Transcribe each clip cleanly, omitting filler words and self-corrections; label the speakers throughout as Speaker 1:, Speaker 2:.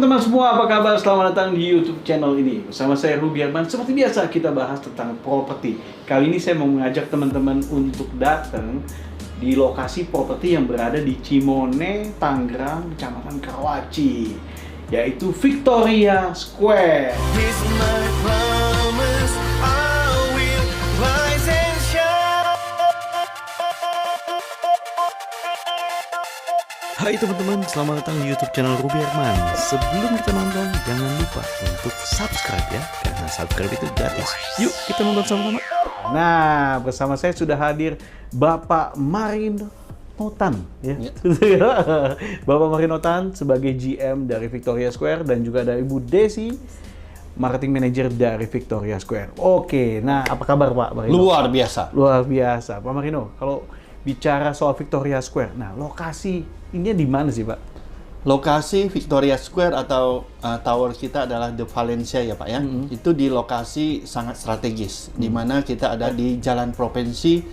Speaker 1: teman-teman semua, apa kabar? Selamat datang di YouTube channel ini. Bersama saya Ruby Arman. Seperti biasa kita bahas tentang properti. Kali ini saya mau mengajak teman-teman untuk datang di lokasi properti yang berada di Cimone, Tangerang, Kecamatan Karawaci, yaitu Victoria Square. Hai teman-teman, selamat datang di YouTube channel Ruby Arman. Sebelum kita nonton, jangan lupa untuk subscribe ya, karena subscribe itu gratis. Yuk kita nonton sama-sama. Nah, bersama saya sudah hadir Bapak Marinotan ya. Bapak Marinotan sebagai GM dari Victoria Square dan juga ada Ibu Desi, Marketing Manager dari Victoria Square. Oke, nah apa kabar Pak Marino?
Speaker 2: Luar biasa.
Speaker 1: Luar biasa. Pak Marino, kalau bicara soal Victoria Square, nah lokasi ini di mana sih Pak?
Speaker 2: Lokasi Victoria Square atau tower kita adalah The Valencia ya Pak ya. Itu di lokasi sangat strategis, di mana kita ada di Jalan Provinsi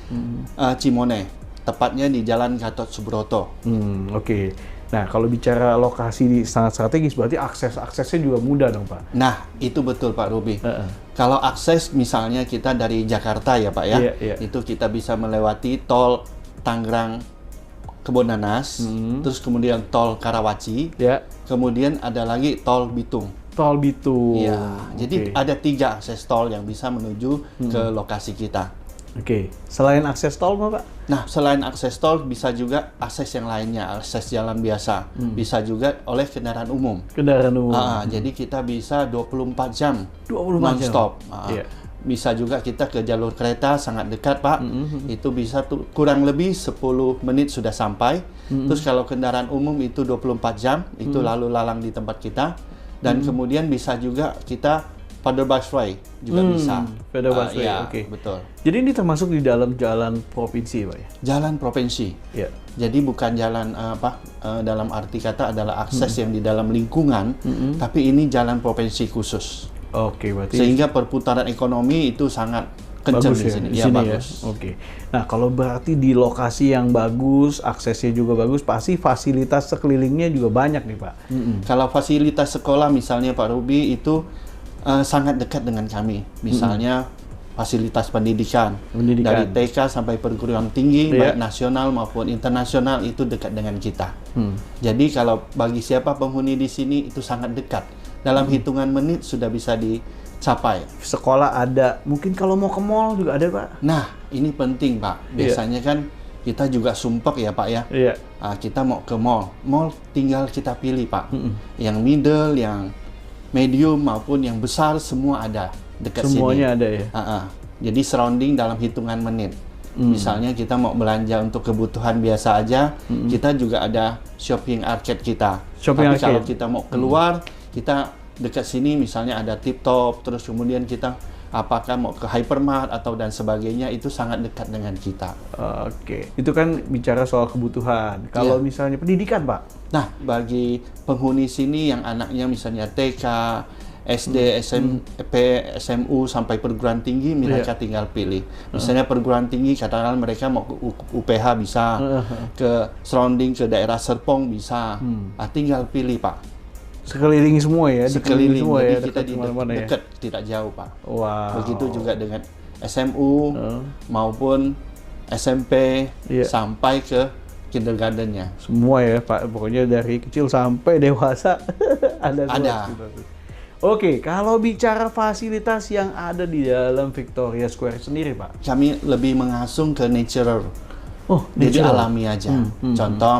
Speaker 2: Cimone, tepatnya di Jalan Gatot Subroto.
Speaker 1: Oke. Nah, kalau bicara lokasi di sangat strategis, berarti aksesnya juga mudah dong Pak?
Speaker 2: Nah, itu betul Pak Ruby. Kalau akses misalnya kita dari Jakarta ya Pak ya, itu kita bisa melewati tol Tangerang Kebonanas, terus kemudian tol Karawaci, kemudian ada lagi tol Bitung.
Speaker 1: Tol Bitung.
Speaker 2: Ya, jadi ada 3 akses tol yang bisa menuju ke lokasi kita.
Speaker 1: Oke, selain akses tol Pak?
Speaker 2: Nah, selain akses tol bisa juga akses yang lainnya, akses jalan biasa, bisa juga oleh kendaraan umum.
Speaker 1: Kendaraan umum.
Speaker 2: Jadi kita bisa 24 jam,
Speaker 1: 24
Speaker 2: non-stop.
Speaker 1: Iya.
Speaker 2: Bisa juga kita ke jalur kereta sangat dekat Pak, itu bisa kurang lebih 10 menit sudah sampai. Terus kalau kendaraan umum itu 24 jam, itu lalu lalang di tempat kita. Dan kemudian bisa juga kita paddle busway juga bisa.
Speaker 1: Paddle busway,
Speaker 2: ya,
Speaker 1: oke.
Speaker 2: Betul.
Speaker 1: Jadi ini termasuk di dalam jalan provinsi Pak ya?
Speaker 2: Jalan provinsi.
Speaker 1: Iya.
Speaker 2: Jadi bukan jalan dalam arti kata adalah akses yang di dalam lingkungan, tapi ini jalan provinsi khusus.
Speaker 1: Oke, berarti
Speaker 2: sehingga perputaran ekonomi itu sangat kencang di sini. Ya, bagus.
Speaker 1: Ya? Oke. Nah, kalau berarti di lokasi yang bagus, aksesnya juga bagus, pasti fasilitas sekelilingnya juga banyak nih, Pak.
Speaker 2: Kalau fasilitas sekolah misalnya Pak Ruby itu sangat dekat dengan kami. Misalnya fasilitas pendidikan. Dari TK sampai perguruan tinggi, baik nasional maupun internasional itu dekat dengan kita. Jadi kalau bagi siapa penghuni di sini itu sangat dekat. Dalam hitungan menit sudah bisa dicapai.
Speaker 1: Sekolah ada, mungkin kalau mau ke mall juga ada Pak.
Speaker 2: Nah, ini penting Pak. Biasanya kan kita juga sumpek ya Pak ya. Kita mau ke mall tinggal kita pilih Pak. Yang middle, yang medium maupun yang besar semua ada dekat sini.
Speaker 1: Semuanya ada ya.
Speaker 2: Jadi surrounding dalam hitungan menit. Misalnya kita mau belanja untuk kebutuhan biasa aja, kita juga ada shopping arcade kita. Tapi kalau kita mau keluar, kita dekat sini misalnya ada Tip Top, terus kemudian kita apakah mau ke hypermart atau dan sebagainya, itu sangat dekat dengan kita.
Speaker 1: Oke, itu kan bicara soal kebutuhan. Kalau misalnya pendidikan Pak?
Speaker 2: Nah, bagi penghuni sini yang anaknya misalnya TK, SD, SMP, SMU sampai perguruan tinggi, mereka tinggal pilih. Misalnya perguruan tinggi, katakanlah mereka mau ke UPH bisa, ke surrounding ke daerah Serpong bisa. Tinggal pilih Pak.
Speaker 1: Sekeliling semua ya?
Speaker 2: Sekeliling,
Speaker 1: semua
Speaker 2: jadi
Speaker 1: ya,
Speaker 2: kita di dekat, tidak jauh Pak.
Speaker 1: Wow.
Speaker 2: Begitu juga dengan SMU maupun SMP sampai ke kindergartennya.
Speaker 1: Semua ya Pak, pokoknya dari kecil sampai dewasa ada. Oke, kalau bicara fasilitas yang ada di dalam Victoria Square sendiri Pak?
Speaker 2: Kami lebih mengasung ke natural. Jadi alami aja. Contoh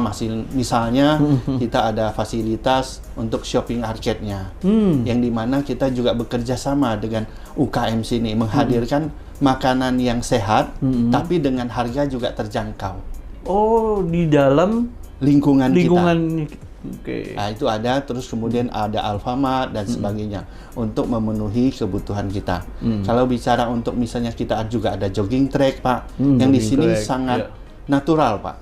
Speaker 2: misalnya kita ada fasilitas untuk shopping arcade-nya, yang dimana kita juga bekerja sama dengan UKM sini menghadirkan makanan yang sehat, tapi dengan harga juga terjangkau.
Speaker 1: Oh, di dalam
Speaker 2: lingkungan kita.
Speaker 1: Nah,
Speaker 2: itu ada, terus kemudian ada Alfamart dan sebagainya untuk memenuhi kebutuhan kita. Kalau bicara untuk misalnya kita juga ada jogging track Pak, yang di sini sangat natural Pak.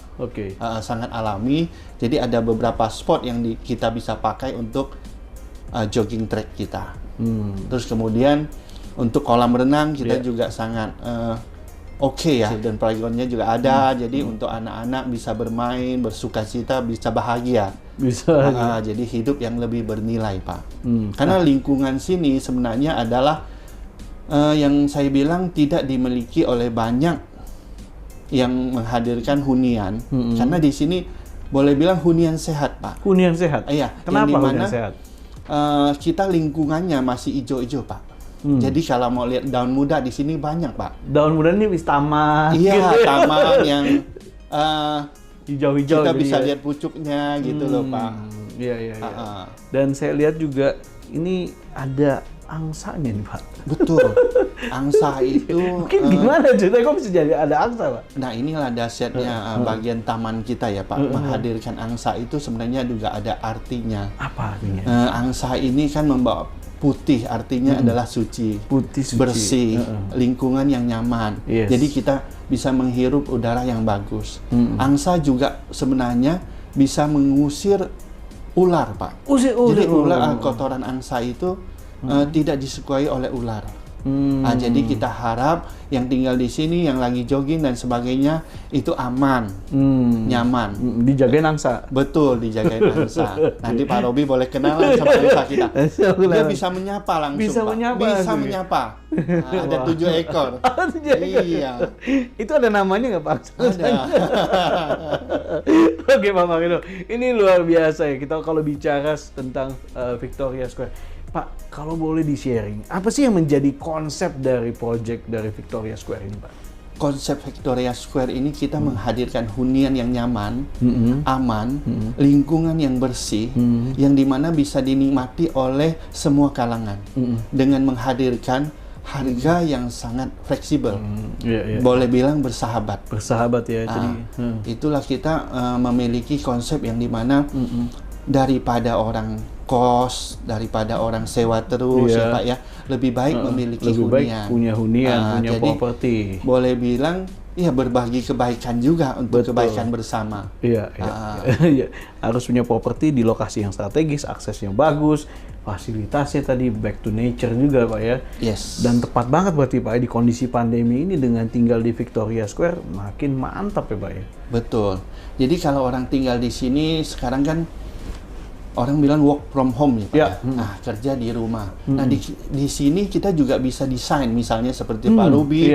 Speaker 2: Sangat alami. Jadi ada beberapa spot yang kita bisa pakai untuk jogging track kita. Terus kemudian untuk kolam renang kita juga sangat oke ya, dan playgroundnya juga ada. Jadi untuk anak-anak bisa bermain, bersukacita, bisa bahagia
Speaker 1: Bisa.
Speaker 2: Jadi hidup yang lebih bernilai, Pak. Karena lingkungan sini sebenarnya adalah yang saya bilang tidak dimiliki oleh banyak yang menghadirkan hunian. Karena di sini boleh bilang hunian sehat, Pak.
Speaker 1: Hunian sehat?
Speaker 2: Iya.
Speaker 1: Kenapa
Speaker 2: yang
Speaker 1: hunian sehat?
Speaker 2: Kita lingkungannya masih hijau-hijau, Pak. Jadi kalau mau lihat daun muda di sini banyak, Pak.
Speaker 1: Daun muda ini wis taman.
Speaker 2: Iya, taman yang
Speaker 1: hijau-hijau.
Speaker 2: kita
Speaker 1: gitu
Speaker 2: bisa
Speaker 1: ya.
Speaker 2: lihat pucuknya gitu loh, Pak.
Speaker 1: Iya. Dan saya lihat juga ini ada angsanya nih, Pak.
Speaker 2: Betul. Angsa itu
Speaker 1: Mungkin gimana ceritanya kok bisa jadi ada angsa, Pak?
Speaker 2: Nah, inilah dahsyatnya bagian taman kita ya, Pak. Menghadirkan angsa itu sebenarnya juga ada artinya.
Speaker 1: Apa artinya?
Speaker 2: Angsa ini kan membawa putih, artinya adalah suci,
Speaker 1: Putih, suci.
Speaker 2: bersih, lingkungan yang nyaman.
Speaker 1: Yes.
Speaker 2: Jadi kita bisa menghirup udara yang bagus. Angsa juga sebenarnya bisa mengusir ular, Pak. Jadi kotoran angsa itu tidak disukai oleh ular. Jadi kita harap yang tinggal di sini, yang lagi jogging dan sebagainya itu aman, nyaman.
Speaker 1: Dijagain angsa.
Speaker 2: Betul, dijagain angsa. Nanti Pak Robi boleh kenalan sama angsa kita. Dia bisa menyapa langsung,
Speaker 1: Bisa
Speaker 2: Pak.
Speaker 1: menyapa
Speaker 2: Bisa
Speaker 1: langsung.
Speaker 2: menyapa. Ada 7 ekor. Iya.
Speaker 1: Itu ada namanya nggak, Pak?
Speaker 2: Ada.
Speaker 1: Oke, Pak Marino. Ini luar biasa ya. Kita kalau bicara tentang Victoria Square. Pak, kalau boleh di-sharing, apa sih yang menjadi konsep dari project dari Victoria Square ini, Pak?
Speaker 2: Konsep Victoria Square ini kita menghadirkan hunian yang nyaman, aman, lingkungan yang bersih, yang dimana bisa dinikmati oleh semua kalangan, dengan menghadirkan harga yang sangat fleksibel, boleh bilang bersahabat.
Speaker 1: Bersahabat ya, jadi
Speaker 2: itulah kita memiliki konsep yang dimana daripada orang kos, daripada orang sewa terus, ya Pak ya, lebih baik memiliki
Speaker 1: lebih
Speaker 2: hunian.
Speaker 1: baik punya hunian, punya
Speaker 2: jadi
Speaker 1: properti.
Speaker 2: Boleh bilang ya berbagi kebaikan juga untuk kebaikan bersama.
Speaker 1: Iya. Harus punya properti di lokasi yang strategis, aksesnya bagus, fasilitasnya tadi back to nature juga, Pak ya.
Speaker 2: Yes.
Speaker 1: Dan tepat banget berarti, Pak, di kondisi pandemi ini dengan tinggal di Victoria Square makin mantap ya, Pak ya.
Speaker 2: Betul. Jadi kalau orang tinggal di sini sekarang kan orang bilang work from home ya, Pak.
Speaker 1: Ya.
Speaker 2: Nah, kerja di rumah. Nah, di sini kita juga bisa desain, misalnya seperti Pak Ruby,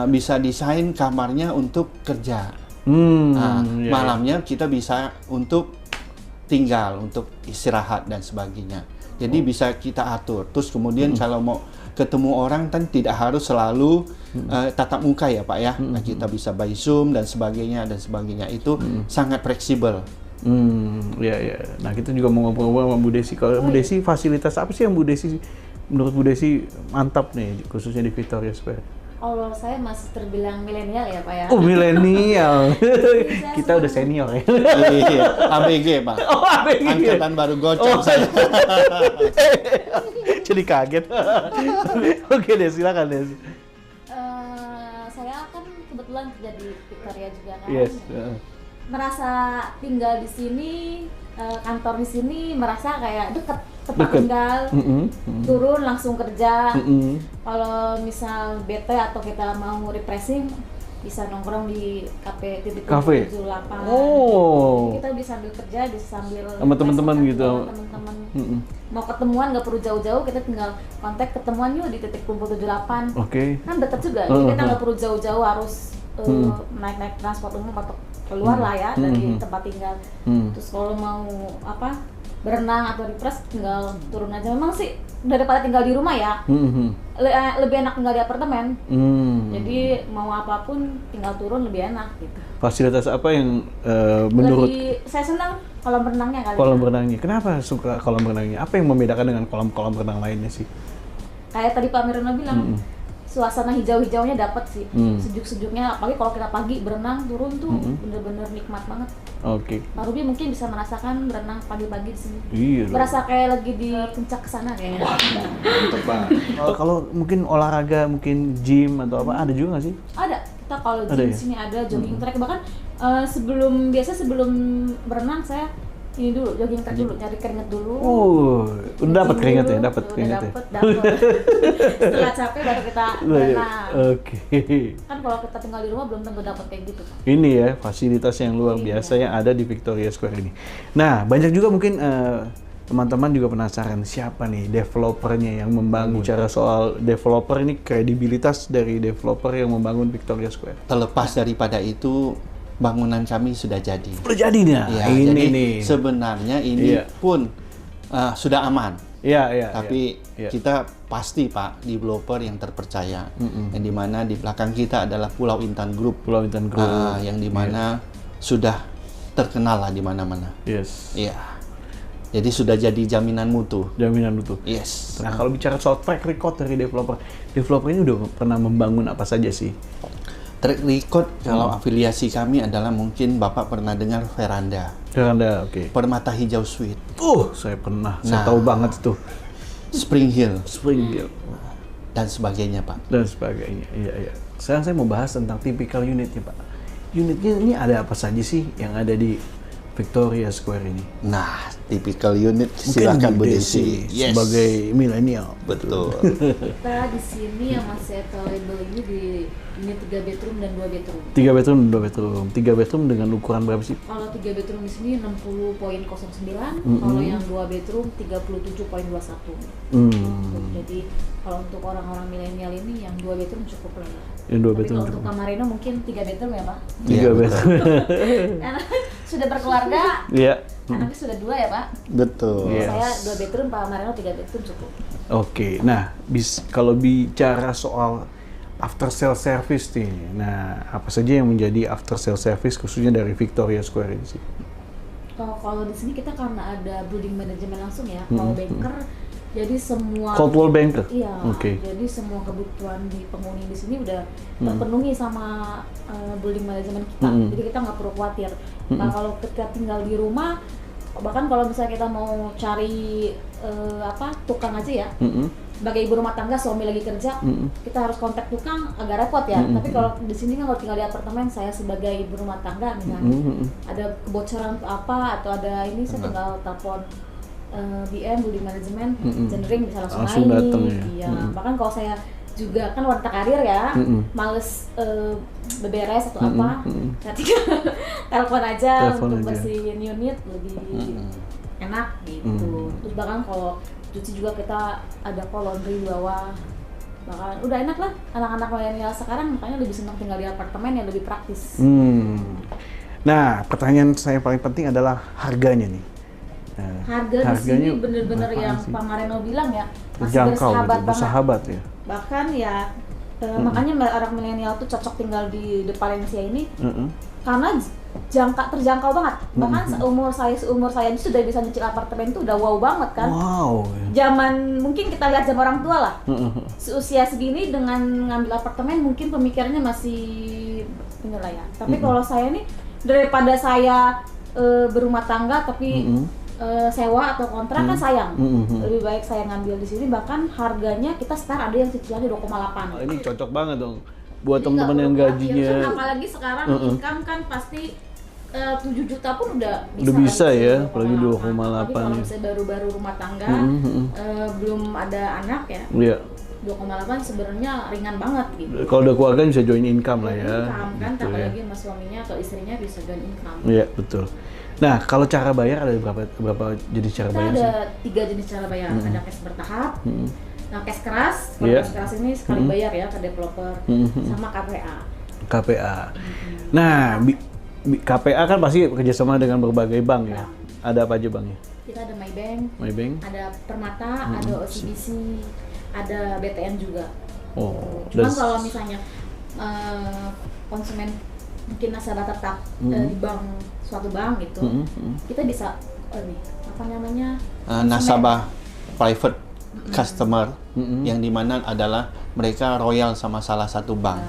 Speaker 2: bisa desain kamarnya untuk kerja. Malamnya kita bisa untuk tinggal, untuk istirahat dan sebagainya. Jadi bisa kita atur. Terus kemudian kalau mau ketemu orang kan tidak harus selalu tatap muka ya, Pak ya. Nah, kita bisa by Zoom dan sebagainya. Itu sangat fleksibel.
Speaker 1: Nah, kita juga mau ngobrol sama Bu Desi. Kalau Bu Desi, fasilitas apa sih yang Bu Desi, menurut Bu Desi mantap nih, khususnya di Victoria Square?
Speaker 3: Kalau saya masih terbilang milenial ya, Pak ya.
Speaker 1: Oh, milenial. Kita udah senior ya.
Speaker 2: Iya, ABG, Pak.
Speaker 1: Oh, ABG.
Speaker 2: Angkatan baru gocap saya.
Speaker 1: Jadi kaget. Oke deh, silakan Desi.
Speaker 3: Saya kan kebetulan kerja di Victoria juga kan.
Speaker 1: Yes.
Speaker 3: Merasa tinggal di sini, kantor di sini merasa kayak deket tempat tinggal, turun langsung kerja. Kalau misal bete atau kita mau refreshing, bisa nongkrong di kafe titik 78.
Speaker 1: Oh.
Speaker 3: Kita bisa sambil kerja, bisa sambil
Speaker 1: sama teman-teman gitu.
Speaker 3: Teman-teman. Mau ketemuan nggak perlu jauh-jauh, kita tinggal kontak ketemuan yuk di titik kumpul 78.
Speaker 1: Oke.
Speaker 3: Kan dekat juga, jadi kita nggak perlu jauh-jauh harus naik transport umum atau keluar lah ya dari tempat tinggal. Terus kalau mau berenang atau refresh tinggal turun aja. Memang sih daripada tinggal di rumah ya, lebih enak tinggal di apartemen. Jadi mau apapun tinggal turun lebih enak gitu.
Speaker 1: Fasilitas apa yang menurut
Speaker 3: saya senang kolam renangnya kali.
Speaker 1: Kolam renangnya. Kenapa suka kolam renangnya? Apa yang membedakan dengan kolam-kolam renang lainnya sih?
Speaker 3: Kayak tadi Pak Mirna bilang, suasana hijau-hijaunya dapat sih, sejuk-sejuknya. Apalagi kalau kita pagi berenang turun tuh bener-bener nikmat banget.
Speaker 1: Oke.
Speaker 3: Pak Ruby mungkin bisa merasakan berenang pagi-pagi di sini.
Speaker 1: Iya.
Speaker 3: Berasa kayak lagi di puncak sana kayaknya.
Speaker 1: Mantap banget. Kalau mungkin olahraga, mungkin gym atau apa, ada juga nggak sih?
Speaker 3: Ada. Kita kalau
Speaker 1: Ada
Speaker 3: gym
Speaker 1: ya?
Speaker 3: sini ada jogging track, bahkan sebelum berenang saya ini dulu, jogging track dulu, nyari keringet dulu.
Speaker 1: Udah dapat
Speaker 3: Gym
Speaker 1: keringet
Speaker 3: dulu,
Speaker 1: ya, dapat
Speaker 3: udah
Speaker 1: keringet ya.
Speaker 3: dapet. Setelah capek baru kita berenang.
Speaker 1: Oke.
Speaker 3: Kan kalau kita tinggal di rumah belum tentu dapat kayak gitu.
Speaker 1: Ini ya fasilitas yang luar biasa yang ada di Victoria Square ini. Nah, banyak juga mungkin teman-teman juga penasaran siapa nih developernya yang membangun. Bicara soal developer ini, kredibilitas dari developer yang membangun Victoria Square.
Speaker 2: Terlepas daripada itu, bangunan kami sudah jadi.
Speaker 1: Udah jadi nih.
Speaker 2: Ya,
Speaker 1: Ini
Speaker 2: jadi
Speaker 1: nih.
Speaker 2: sebenarnya ini
Speaker 1: Iya.
Speaker 2: pun sudah aman.
Speaker 1: Iya.
Speaker 2: Tapi
Speaker 1: iya.
Speaker 2: kita pasti Pak developer yang terpercaya, yang dimana di belakang kita adalah Pulau Intan Group,
Speaker 1: Pulau Intan Group.
Speaker 2: yang dimana sudah terkenal lah di mana-mana.
Speaker 1: Yes.
Speaker 2: Iya. Jadi sudah jadi jaminan mutu.
Speaker 1: Jaminan mutu.
Speaker 2: Yes.
Speaker 1: Nah, kalau bicara soal track record dari developer ini udah pernah membangun apa saja sih?
Speaker 2: Track record kalau afiliasi kami adalah mungkin Bapak pernah dengar Veranda,
Speaker 1: Veranda, oke.
Speaker 2: Permata Hijau Suite,
Speaker 1: Saya pernah. Saya
Speaker 2: Nah.
Speaker 1: tahu banget itu.
Speaker 2: Spring Hill,
Speaker 1: Spring Hill
Speaker 2: dan sebagainya Pak.
Speaker 1: dan sebagainya. Iya. Sekarang saya mau bahas tentang tipikal unitnya, Pak. Unitnya ini ada apa saja sih yang ada di Victoria Square ini?
Speaker 2: Nah, tipikal unit silakan Bu Desi. Yes.
Speaker 1: Sebagai milenial.
Speaker 2: Betul.
Speaker 3: Kita di sini yang masih available ini di unit 3 bedroom dan 2 bedroom.
Speaker 1: 3 bedroom, 2 bedroom. 3 bedroom dengan ukuran berapa sih?
Speaker 3: Kalau 3 bedroom di sini 60.09, kalau yang 2 bedroom 37.21. Jadi kalau untuk orang-orang milenial ini yang 2 bedroom cukup lah ya.
Speaker 1: Yang 2
Speaker 3: Tapi
Speaker 1: bedroom.
Speaker 3: kalau untuk Kamarino mungkin 3 bedroom ya Pak.
Speaker 1: 3
Speaker 2: Iya,
Speaker 1: bedroom.
Speaker 3: Karena sudah berkeluarga,
Speaker 1: Iya.
Speaker 3: anaknya sudah 2 ya Pak.
Speaker 2: Betul.
Speaker 1: Yes.
Speaker 3: Saya 2 bedroom, Pak Kamarino 3 bedroom cukup.
Speaker 1: Oke, nah kalau bicara soal after sale service nih, nah apa saja yang menjadi after sale service khususnya dari Victoria Square ini sih?
Speaker 3: Kalau di sini kita karena ada building management langsung ya, kalau banker, jadi semua
Speaker 1: Coldwell Banker?
Speaker 3: iya,
Speaker 1: Oke.
Speaker 3: jadi semua kebutuhan di penghuni di sini udah terpenuhi sama building management kita, jadi kita nggak perlu khawatir. Nah kalau kita tinggal di rumah, bahkan kalau misalnya kita mau cari tukang aja ya, sebagai ibu rumah tangga, suami lagi kerja, kita harus kontak tukang, agak repot ya. Tapi kalau di sini kan kalau tinggal di apartemen, saya sebagai ibu rumah tangga misalnya ada kebocoran apa atau ada ini, saya tinggal telepon BM, building management, engineering bisa langsung naik.
Speaker 1: Datang ya.
Speaker 3: Iya. Bahkan kalau saya juga kan wanita karir ya, males beberes atau apa, saya tinggal telepon aja untuk bersihin unit lebih enak gitu. Terus bahkan kalau cuci juga kita ada kok laundry di bawah, bahkan udah enak lah. Anak-anak milenial sekarang makanya lebih senang tinggal di apartemen yang lebih praktis.
Speaker 1: Nah, pertanyaan saya paling penting adalah harganya nih. Nah,
Speaker 3: Harga di sini bener-bener yang Pak Mareno bilang ya, masih
Speaker 1: terjangkau,
Speaker 3: bersahabat banget.
Speaker 1: bersahabat ya.
Speaker 3: Bahkan ya makanya orang milenial tuh cocok tinggal di Valencia ini karena terjangkau banget. Bahkan seumur saya ini sudah bisa nyicil apartemen tuh udah wow banget kan.
Speaker 1: Wow.
Speaker 3: Zaman mungkin kita lihat zaman orang tua lah. Seusia segini dengan ngambil apartemen mungkin pemikirannya masih inilah ya. Tapi kalau saya nih daripada saya berumah tangga tapi sewa atau kontrak kan sayang. Lebih baik saya ngambil di sini, bahkan harganya kita sekarang ada yang cicilannya 2,8.
Speaker 1: Ini cocok banget dong buat
Speaker 3: Jadi
Speaker 1: teman-teman
Speaker 3: nggak
Speaker 1: yang
Speaker 3: perlu khawatir.
Speaker 1: gajinya.
Speaker 3: Kan apalagi sekarang income kan pasti 7 juta pun udah bisa.
Speaker 1: Udah bisa
Speaker 3: kan,
Speaker 1: ya,
Speaker 3: 2,8.
Speaker 1: apalagi 2,8
Speaker 3: Apalagi kalau
Speaker 1: ya.
Speaker 3: misalnya baru-baru rumah tangga, belum ada anak ya,
Speaker 1: Iya.
Speaker 3: 2,8 sebenarnya ringan banget gitu.
Speaker 1: Kalau udah keluarga bisa join income lah ya.
Speaker 3: Income kan,
Speaker 1: Gitu ya.
Speaker 3: apalagi sama suaminya atau istrinya bisa join income.
Speaker 1: Iya, betul. Nah, kalau cara bayar ada berapa jenis cara
Speaker 3: Kita
Speaker 1: bayar
Speaker 3: ada
Speaker 1: sih?
Speaker 3: 3 jenis cara bayar, ada cash bertahap, nah cash keras, kalau
Speaker 1: Iya.
Speaker 3: cash keras ini sekali bayar ya ke developer, sama KPA.
Speaker 1: KPA. Nah, KPA kan pasti kerjasama dengan berbagai bank ya. Ada apa aja banknya?
Speaker 3: Kita ada Maybank,
Speaker 1: Maybank.
Speaker 3: ada Permata, ada OCBC, ada BTN juga.
Speaker 1: Oh,
Speaker 3: Cuman
Speaker 1: dan-
Speaker 3: kalau misalnya konsumen mungkin nasabah tetap di bank, suatu bank gitu, kita bisa apa namanya,
Speaker 2: Nasabah private customer yang dimana adalah mereka royal sama salah satu bank,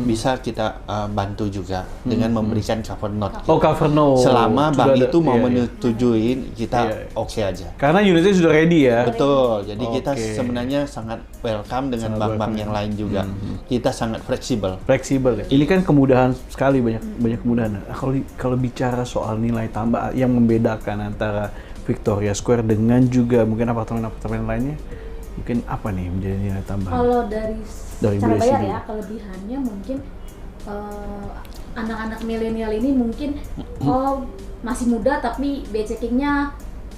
Speaker 2: bisa kita bantu juga dengan memberikan cover note.
Speaker 1: Oh, cover note.
Speaker 2: Selama
Speaker 1: Sudah
Speaker 2: bank
Speaker 1: ada,
Speaker 2: itu mau
Speaker 1: iya.
Speaker 2: menyetujuin, kita oke aja.
Speaker 1: Karena unitnya sudah ready ya.
Speaker 2: Betul. Jadi kita
Speaker 1: Oke.
Speaker 2: sebenarnya sangat welcome dengan
Speaker 1: Sangat
Speaker 2: bank-bank
Speaker 1: welcome.
Speaker 2: yang lain juga. Kita sangat fleksibel.
Speaker 1: Fleksibel ya. Ini kan kemudahan sekali, banyak kemudahan. Nah, kalau bicara soal nilai tambah yang membedakan antara Victoria Square dengan juga mungkin apartemen-apartemen lainnya, mungkin apa nih menjadi nilai tambah?
Speaker 3: Kalau dari cara
Speaker 1: Bu Desi
Speaker 3: bayar
Speaker 1: dulu.
Speaker 3: ya, kelebihannya mungkin anak-anak milenial ini mungkin masih muda tapi biaya checkingnya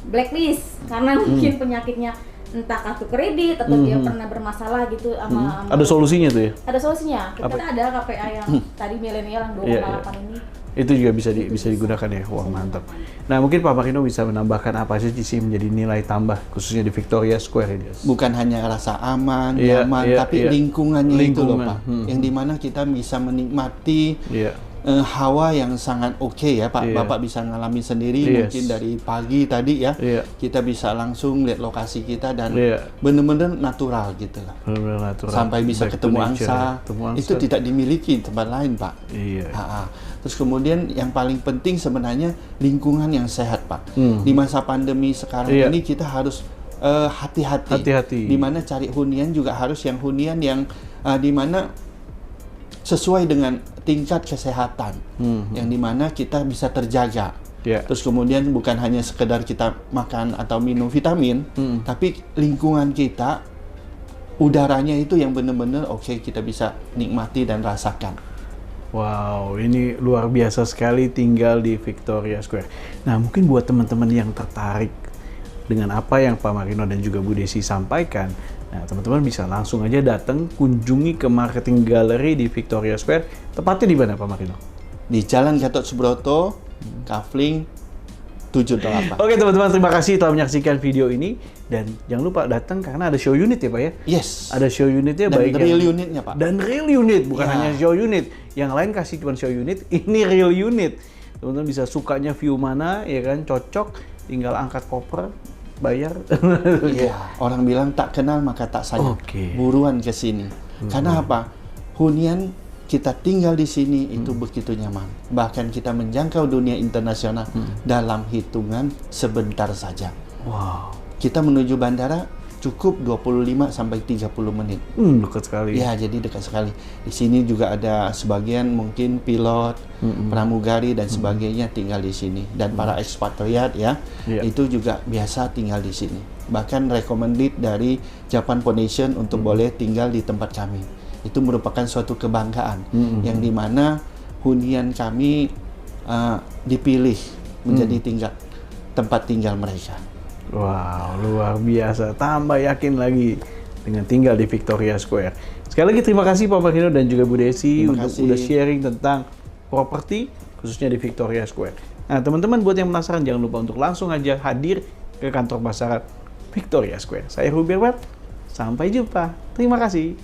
Speaker 3: blacklist karena mungkin penyakitnya entah kartu kredit atau dia pernah bermasalah gitu sama
Speaker 1: Ada solusinya tuh ya?
Speaker 3: ada solusinya. Kita
Speaker 1: Apa?
Speaker 3: ada KPA yang tadi milenial yang 2,8
Speaker 1: Iya, iya.
Speaker 3: ini.
Speaker 1: Itu juga bisa digunakan ya. Wah, mantap. Nah, mungkin Pak Marino bisa menambahkan apa sih menjadi nilai tambah khususnya di Victoria Square ini?
Speaker 2: Bukan hanya rasa aman,
Speaker 1: Iya,
Speaker 2: nyaman,
Speaker 1: iya,
Speaker 2: tapi
Speaker 1: iya.
Speaker 2: lingkungannya itu loh
Speaker 1: Lingkungan.
Speaker 2: Pak. Yang dimana kita bisa menikmati
Speaker 1: Iya.
Speaker 2: hawa yang sangat oke ya Pak.
Speaker 1: Iya.
Speaker 2: Bapak bisa ngalami sendiri
Speaker 1: Yes.
Speaker 2: mungkin dari pagi tadi ya.
Speaker 1: Iya.
Speaker 2: Kita bisa langsung lihat lokasi kita dan
Speaker 1: Iya.
Speaker 2: bener-bener natural gitu lah.
Speaker 1: Benar-benar natural.
Speaker 2: Sampai bisa
Speaker 1: Back to
Speaker 2: ketemu
Speaker 1: nature,
Speaker 2: angsa.
Speaker 1: ya. Ketemu angsa.
Speaker 2: Itu tidak dimiliki di tempat lain Pak.
Speaker 1: Iya.
Speaker 2: Terus kemudian yang paling penting sebenarnya lingkungan yang sehat Pak. Di masa pandemi sekarang
Speaker 1: Iya.
Speaker 2: ini kita harus hati-hati.
Speaker 1: Hati-hati.
Speaker 2: Di mana cari hunian juga harus yang hunian yang di mana sesuai dengan tingkat kesehatan. Yang di mana kita bisa terjaga.
Speaker 1: Iya.
Speaker 2: Terus kemudian bukan hanya sekedar kita makan atau minum vitamin, tapi lingkungan kita, udaranya itu yang benar-benar oke kita bisa nikmati dan rasakan.
Speaker 1: Wow, ini luar biasa sekali tinggal di Victoria Square. Nah, mungkin buat teman-teman yang tertarik dengan apa yang Pak Marino dan juga Bu Desi sampaikan, nah teman-teman bisa langsung aja datang kunjungi ke Marketing Gallery di Victoria Square. Tepatnya di mana Pak Marino?
Speaker 2: Di Jalan Gatot Subroto, Kafling 78.
Speaker 1: Oke teman-teman, terima kasih telah menyaksikan video ini. Dan jangan lupa datang karena ada show unit ya Pak ya?
Speaker 2: Yes.
Speaker 1: Ada show unitnya
Speaker 2: Dan
Speaker 1: baik
Speaker 2: real
Speaker 1: yang-
Speaker 2: unitnya Pak.
Speaker 1: Dan real unit, bukan
Speaker 2: Ya.
Speaker 1: hanya show unit. Yang lain kasih cuma show unit, ini real unit. Teman-teman bisa sukanya view mana, ya kan, cocok, tinggal angkat koper, bayar.
Speaker 2: Iya. Orang bilang tak kenal maka tak sayang.
Speaker 1: Oke.
Speaker 2: Buruan ke sini. Karena apa? Hunian kita tinggal di sini itu begitu nyaman. Bahkan kita menjangkau dunia internasional dalam hitungan sebentar saja.
Speaker 1: Wow,
Speaker 2: Kita menuju bandara cukup 25 sampai 30 menit.
Speaker 1: dekat sekali.
Speaker 2: Ya, jadi dekat sekali. Di sini juga ada sebagian mungkin pilot, pramugari dan sebagainya tinggal di sini. Dan para ekspatriat ya,
Speaker 1: Iya.
Speaker 2: itu juga biasa tinggal di sini. Bahkan recommended dari Japan Foundation untuk boleh tinggal di tempat kami. Itu merupakan suatu kebanggaan yang dimana hunian kami dipilih menjadi tempat tinggal mereka.
Speaker 1: Wow, luar biasa. Tambah yakin lagi dengan tinggal di Victoria Square. Sekali lagi terima kasih Pak Marino dan juga Bu Desi
Speaker 2: Terima
Speaker 1: untuk
Speaker 2: kasih.
Speaker 1: udah sharing tentang properti khususnya di Victoria Square. Nah, teman-teman buat yang penasaran jangan lupa untuk langsung aja hadir ke kantor pasaran Victoria Square. Saya Ruby Erwat. Sampai jumpa. Terima kasih.